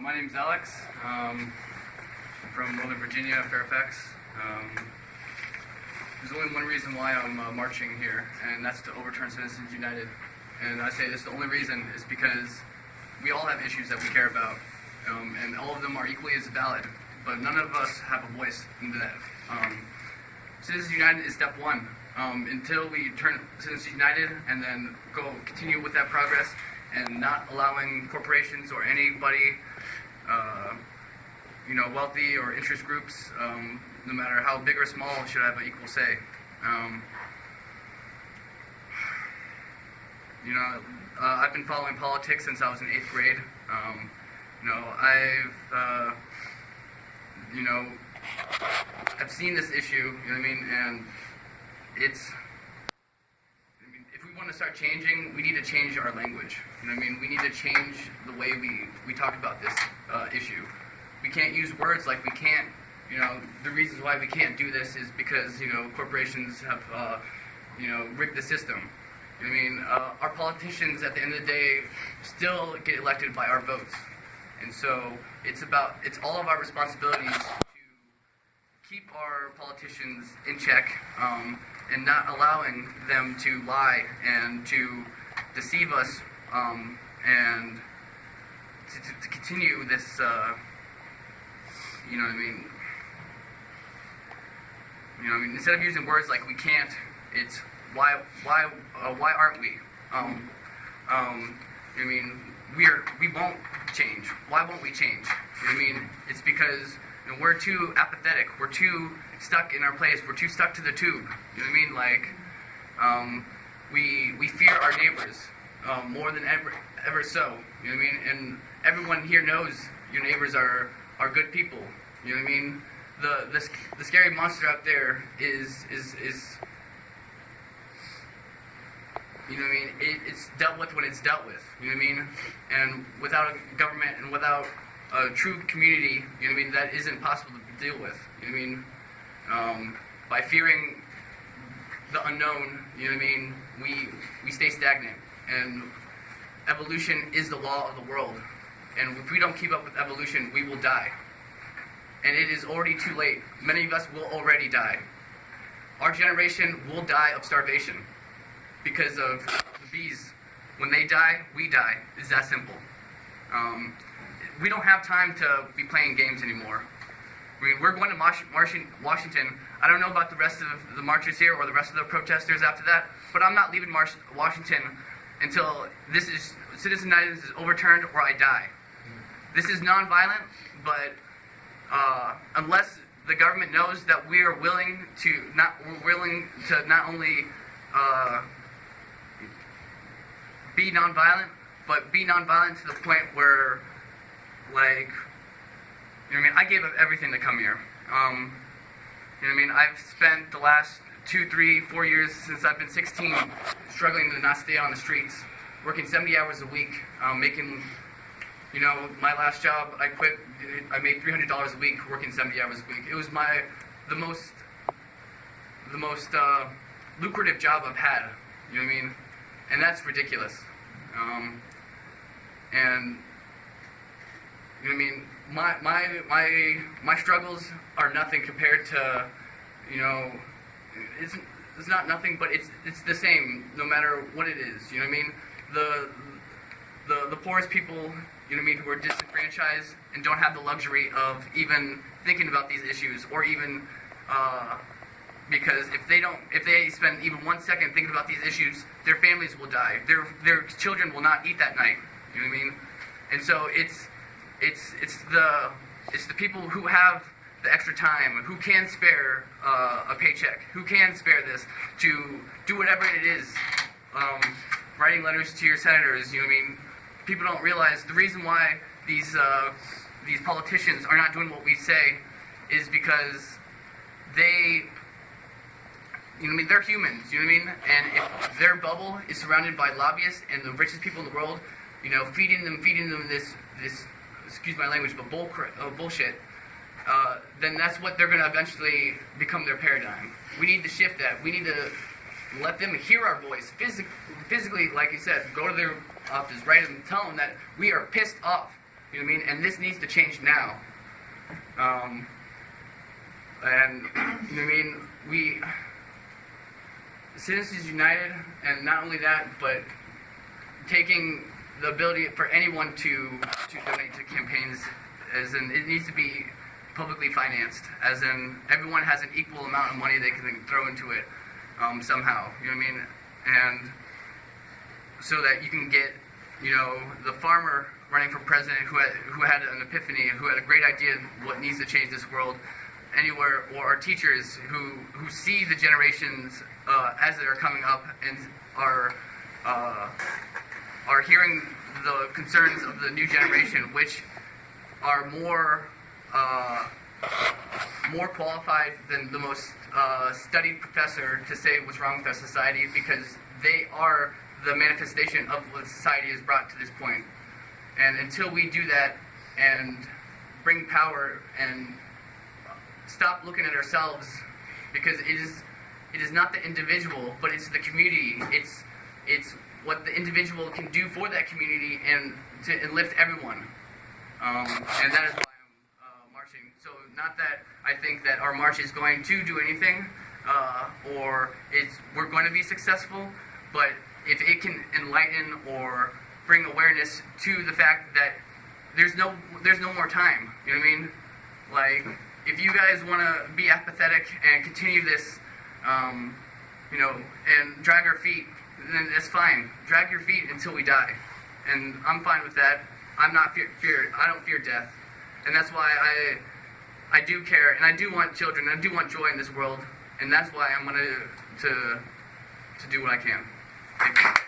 My name's Alex. I'm from Northern Virginia, Fairfax. There's only one reason why I'm marching here, and that's to overturn Citizens United. And I say this, the only reason is because we all have issues that we care about, and all of them are equally as valid, but none of us have a voice into that. Citizens United is step one. Until we turn Citizens United and then continue with that progress and not allowing corporations or anybody, wealthy or interest groups, no matter how big or small, should have an equal say. I've been following politics since I was in 8th grade. I've seen this issue, and if we want to start changing, we need to change our language. We need to change the way we talk about this issue. We can't use words like we can't. The reasons why we can't do this is because corporations have rigged the system. Our politicians at the end of the day still get elected by our votes, and so it's all of our responsibilities to keep our politicians in check, and not allowing them to lie and to deceive us, and to continue this. Instead of using words like we can't, it's why aren't we? We won't change. Why won't we change? It's because we're too apathetic. We're too stuck in our place. We're too stuck to the tube. We fear our neighbors more than ever so. And everyone here knows your neighbors are good people. The scary monster out there is it's dealt with when it's dealt with. And without a government and without a true community, that isn't possible to deal with. By fearing the unknown, we stay stagnant. And evolution is the law of the world. And if we don't keep up with evolution, we will die. And it is already too late. Many of us will already die. Our generation will die of starvation because of the bees. When they die, we die. It's that simple. We don't have time to be playing games anymore. We're going to Washington. I don't know about the rest of the marchers here or the rest of the protesters after that, but I'm not leaving Washington until Citizens United is overturned or I die. This is nonviolent, but unless the government knows that we're willing to not only be nonviolent, but be nonviolent to the point where, I gave up everything to come here. I've spent the last 2, 3, 4 years since I've been 16 struggling to not stay on the streets, working 70 hours a week, making, my last job, I quit, I made $300 a week working 70 hours a week. It was the most lucrative job I've had, and that's ridiculous. My struggles are nothing compared to, it's not nothing, but it's the same no matter what it is. The poorest people, who are disenfranchised and don't have the luxury of even thinking about these issues, or even because if they spend even 1 second thinking about these issues, their families will die. Their children will not eat that night. And so it's the people who have the extra time, who can spare a paycheck, who can spare this to do whatever it is. Writing letters to your senators, people don't realize the reason why these politicians are not doing what we say is because they're humans, and if their bubble is surrounded by lobbyists and the richest people in the world, feeding them this excuse my language, but bullshit, then that's what they're going to eventually become their paradigm. We need to shift that. We need to let them hear our voice physically, like you said, go to their office, write them, tell them that we are pissed off. You know what I mean? And this needs to change now. And you know what I mean? We Citizens United, and not only that, but taking the ability for anyone to donate to campaigns, as in it needs to be publicly financed, as in everyone has an equal amount of money they can throw into it somehow. You know what I mean? And so that you can get, you know, the farmer running for president who had an epiphany, who had a great idea of what needs to change this world anywhere, or our teachers who see the generations as they're coming up and are hearing the concerns of the new generation, which are more qualified than the most studied professor to say what's wrong with our society, because they are the manifestation of what society has brought to this point. And until we do that and bring power and stop looking at ourselves, because it is not the individual, but it's the community. It's what the individual can do for that community and to enlift everyone. And that is why I'm marching. So not that I think that our march is going to do anything, or we're going to be successful, but if it can enlighten or bring awareness to the fact that there's no more time. You know what I mean? Like, if you guys want to be apathetic and continue this, you know, and drag our feet, then that's fine. Drag your feet until we die, and I'm fine with that. I'm not feared. I don't fear death, and that's why I do care, and I do want children. I do want joy in this world, and that's why I'm gonna to do what I can. Thank you.